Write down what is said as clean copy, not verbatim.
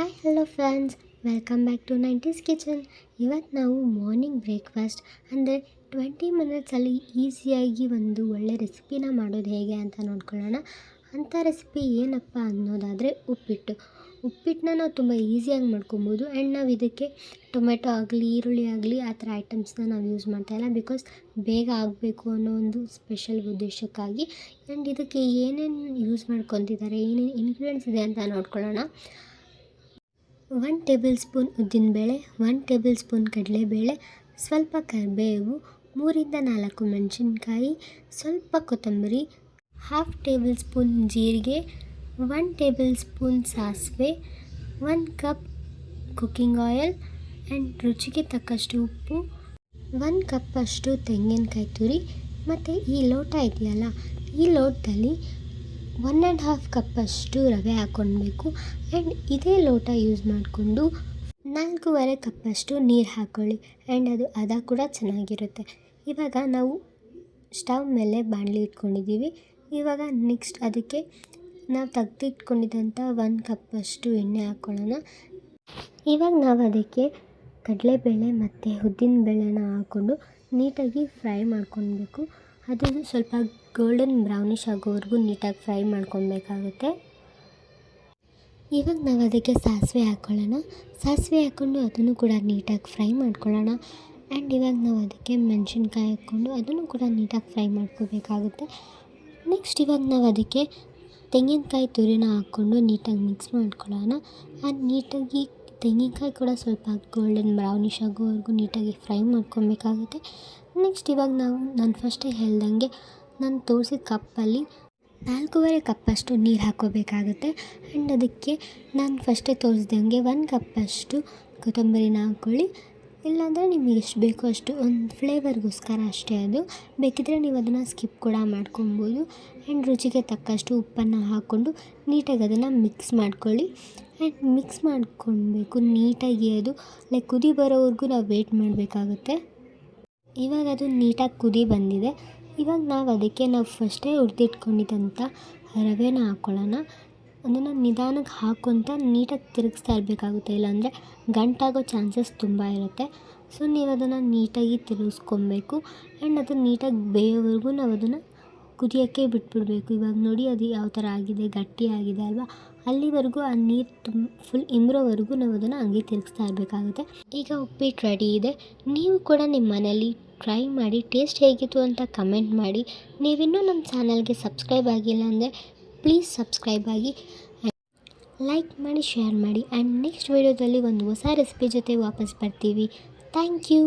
Hi hello friends, welcome back to 90s kitchen. ಇವತ್ತು ನಾವು morning breakfast ಅಂದರೆ 20 ಮಿನಿಟ್ಸಲ್ಲಿ ಈಸಿಯಾಗಿ ಒಂದು ಒಳ್ಳೆ ರೆಸಿಪಿನ ಮಾಡೋದು ಹೇಗೆ ಅಂತ ನೋಡ್ಕೊಳ್ಳೋಣ. ಅಂಥ ರೆಸಿಪಿ ಏನಪ್ಪ ಅನ್ನೋದಾದರೆ ಉಪ್ಪಿಟ್ಟನ್ನ ನಾವು ತುಂಬ ಈಸಿಯಾಗಿ ಮಾಡ್ಕೊಬೋದು. ಆ್ಯಂಡ್ ನಾವು ಇದಕ್ಕೆ ಟೊಮೆಟೊ ಆಗಲಿ ಈರುಳ್ಳಿ ಆಗಲಿ ಆ ಥರ ಐಟಮ್ಸ್ನ ನಾವು ಯೂಸ್ ಮಾಡ್ತಾಯಿಲ್ಲ, ಬಿಕಾಸ್ ಬೇಗ ಆಗಬೇಕು ಅನ್ನೋ ಒಂದು ಸ್ಪೆಷಲ್ ಉದ್ದೇಶಕ್ಕಾಗಿ. ಆ್ಯಂಡ್ ಇದಕ್ಕೆ ಏನೇನು ಯೂಸ್ ಮಾಡ್ಕೊತಿದ್ದಾರೆ, ಏನೇನು ಇಂಗ್ರೀಡಿಯೆಂಟ್ಸ್ ಇದೆ ಅಂತ ನೋಡ್ಕೊಳ್ಳೋಣ. 1 ಟೇಬಲ್ ಸ್ಪೂನ್ ಉದ್ದಿನಬೇಳೆ, 1 ಟೇಬಲ್ ಸ್ಪೂನ್ ಕಡಲೆಬೇಳೆ, ಸ್ವಲ್ಪ ಕರಿಬೇವು, 3ರಿಂದ 4 ಮೆಣಸಿನ್ಕಾಯಿ, ಸ್ವಲ್ಪ ಕೊತ್ತಂಬರಿ, 1/2 ಟೇಬಲ್ ಸ್ಪೂನ್ ಜೀರಿಗೆ, 1 ಟೇಬಲ್ ಸ್ಪೂನ್ ಸಾಸಿವೆ, 1 ಕಪ್ ಕುಕ್ಕಿಂಗ್ ಆಯಿಲ್ ಆ್ಯಂಡ್ ರುಚಿಗೆ ತಕ್ಕಷ್ಟು ಉಪ್ಪು, 1 ಕಪ್ಪಷ್ಟು ತೆಂಗಿನಕಾಯಿ ತುರಿ. ಮತ್ತು ಈ ಲೋಟ ಇದೆಯಲ್ಲ, ಈ ಲೋಟದಲ್ಲಿ 1.5 ಕಪ್ಪಷ್ಟು ರವೆ ಹಾಕ್ಕೊಳ್ಬೇಕು. ಆ್ಯಂಡ್ ಇದೇ ಲೋಟ ಯೂಸ್ ಮಾಡಿಕೊಂಡು 4.5 ಕಪ್ಪಷ್ಟು ನೀರು ಹಾಕ್ಕೊಳ್ಳಿ. ಆ್ಯಂಡ್ ಅದು ಹದ ಕೂಡ ಚೆನ್ನಾಗಿರುತ್ತೆ. ಇವಾಗ ನಾವು ಸ್ಟವ್ ಮೇಲೆ ಬಾಣಲಿ ಇಟ್ಕೊಂಡಿದ್ದೀವಿ. ಇವಾಗ ನೆಕ್ಸ್ಟ್ ಅದಕ್ಕೆ ನಾವು ತೆಗೆದಿಟ್ಕೊಂಡಿದ್ದಂಥ 1 ಕಪ್ಪಷ್ಟು ಎಣ್ಣೆ ಹಾಕ್ಕೊಳ್ಳೋಣ. ಇವಾಗ ನಾವು ಅದಕ್ಕೆ ಕಡಲೆಬೇಳೆ ಮತ್ತು ಉದ್ದಿನಬೇಳೆನ ಹಾಕ್ಕೊಂಡು ನೀಟಾಗಿ ಫ್ರೈ ಮಾಡ್ಕೊಳ್ಬೇಕು. ಅದು ಸ್ವಲ್ಪ ಗೋಲ್ಡನ್ ಬ್ರೌನಿಷ್ ಆಗೋವರೆಗೂ ನೀಟಾಗಿ ಫ್ರೈ ಮಾಡ್ಕೊಳ್ಬೇಕಾಗುತ್ತೆ. ಇವಾಗ ನಾವು ಅದಕ್ಕೆ ಸಾಸಿವೆ ಹಾಕ್ಕೊಳ್ಳೋಣ. ಸಾಸಿವೆ ಹಾಕ್ಕೊಂಡು ಅದನ್ನು ಕೂಡ ನೀಟಾಗಿ ಫ್ರೈ ಮಾಡ್ಕೊಳ್ಳೋಣ. ಆ್ಯಂಡ್ ಇವಾಗ ನಾವು ಅದಕ್ಕೆ ಮೆಣಸಿನ್ಕಾಯಿ ಹಾಕ್ಕೊಂಡು ಅದನ್ನು ಕೂಡ ನೀಟಾಗಿ ಫ್ರೈ ಮಾಡ್ಕೋಬೇಕಾಗುತ್ತೆ. ನೆಕ್ಸ್ಟ್ ಇವಾಗ ನಾವು ಅದಕ್ಕೆ ತೆಂಗಿನಕಾಯಿ ತುರಿನ ಹಾಕ್ಕೊಂಡು ನೀಟಾಗಿ ಮಿಕ್ಸ್ ಮಾಡ್ಕೊಳ್ಳೋಣ. ಆ್ಯಂಡ್ ನೀಟಾಗಿ ತೆಂಗಿನಕಾಯಿ ಕೂಡ ಸ್ವಲ್ಪ ಗೋಲ್ಡನ್ ಬ್ರೌನಿಷ್ ಆಗೋವರೆಗೂ ನೀಟಾಗಿ ಫ್ರೈ ಮಾಡ್ಕೊಬೇಕಾಗುತ್ತೆ. ನೆಕ್ಸ್ಟ್ ಇವಾಗ ನಾನು ಫಸ್ಟೇ ಹೇಳ್ದಂಗೆ ನಾನು ತೋರಿಸಿದ ಕಪ್ಪಲ್ಲಿ 4.5 ಕಪ್ಪಷ್ಟು ನೀರು ಹಾಕ್ಕೋಬೇಕಾಗುತ್ತೆ. ಆ್ಯಂಡ್ ಅದಕ್ಕೆ ನಾನು ಫಸ್ಟೇ ತೋರಿಸ್ದಂಗೆ 1 ಕಪ್ಪಷ್ಟು ಕೊತ್ತಂಬರಿನ ಹಾಕ್ಕೊಳ್ಳಿ. ಇಲ್ಲಾಂದರೆ ನಿಮಗೆ ಎಷ್ಟು ಬೇಕೋ ಅಷ್ಟು, ಒಂದು ಫ್ಲೇವರ್ಗೋಸ್ಕರ ಅಷ್ಟೇ. ಅದು ಬೇಕಿದ್ದರೆ ನೀವು ಅದನ್ನು ಸ್ಕಿಪ್ ಕೂಡ ಮಾಡ್ಕೊಬೋದು. ಆ್ಯಂಡ್ ರುಚಿಗೆ ತಕ್ಕಷ್ಟು ಉಪ್ಪನ್ನು ಹಾಕ್ಕೊಂಡು ನೀಟಾಗಿ ಅದನ್ನು ಮಿಕ್ಸ್ ಮಾಡ್ಕೊಳ್ಳಿ. ಆ್ಯಂಡ್ ಮಿಕ್ಸ್ ಮಾಡ್ಕೊಳ್ಬೇಕು ನೀಟಾಗಿ. ಅದು ಕುದಿ ಬರೋವರೆಗೂ ನಾವು ವೆಯ್ಟ್ ಮಾಡಬೇಕಾಗುತ್ತೆ. ಇವಾಗ ಅದು ನೀಟಾಗಿ ಕುದಿ ಬಂದಿದೆ. ಇವಾಗ ನಾವು ಅದಕ್ಕೆ ಫಸ್ಟೇ ಹುರಿದಿಟ್ಕೊಂಡಿದ್ದಂಥ ರವೆನ ಹಾಕ್ಕೊಳ್ಳೋಣ. ಅದನ್ನು ನಿಧಾನಕ್ಕೆ ಹಾಕ್ಕೊತ ನೀಟಾಗಿ ತಿರುಗಿಸ್ತಾ ಇರಬೇಕಾಗುತ್ತೆ, ಇಲ್ಲಾಂದರೆ ಗಂಟಾಗೋ ಚಾನ್ಸಸ್ ತುಂಬ ಇರುತ್ತೆ. ಸೊ ನೀವು ಅದನ್ನು ನೀಟಾಗಿ ತಿರುಗಿಸ್ಕೊಬೇಕು. ಆ್ಯಂಡ್ ಅದು ನೀಟಾಗಿ ಬೇಯೋವರೆಗೂ ನಾವು ಅದನ್ನು ಕುದಿಯೋಕ್ಕೆ ಬಿಟ್ಬಿಡಬೇಕು. ಇವಾಗ ನೋಡಿ ಅದು ಯಾವ ಥರ ಆಗಿದೆ, ಗಟ್ಟಿಯಾಗಿದೆ ಅಲ್ವಾ, ಅಲ್ಲಿವರೆಗೂ ಆ ನೀರು ಫುಲ್ ಇಂಬ್ರೋವರೆಗೂ ನಾವು ಅದನ್ನು ಹಂಗೆ ತಿರುಗಿಸ್ತಾ ಇರಬೇಕಾಗುತ್ತೆ. ಈಗ ಉಪ್ಪಿಟ್ಟು ರೆಡಿ ಇದೆ. ನೀವು ಕೂಡ ನಿಮ್ಮ ಮನೇಲಿ ಟ್ರೈ ಮಾಡಿ ಟೇಸ್ಟ್ ಹೇಗಿತ್ತು ಅಂತ ಕಮೆಂಟ್ ಮಾಡಿ. ನೀವಿನ್ನೂ ನಮ್ಮ ಚಾನಲ್ಗೆ ಸಬ್ಸ್ಕ್ರೈಬ್ ಆಗಿಲ್ಲ ಅಂದರೆ ಪ್ಲೀಸ್ ಸಬ್ಸ್ಕ್ರೈಬ್ ಆಗಿ, ಲೈಕ್ ಮಾಡಿ, ಶೇರ್ ಮಾಡಿ. ಆ್ಯಂಡ್ ನೆಕ್ಸ್ಟ್ ವೀಡಿಯೋದಲ್ಲಿ ಒಂದು ಹೊಸ ರೆಸಿಪಿ ಜೊತೆ ವಾಪಸ್ ಬರ್ತೀವಿ. Thank you.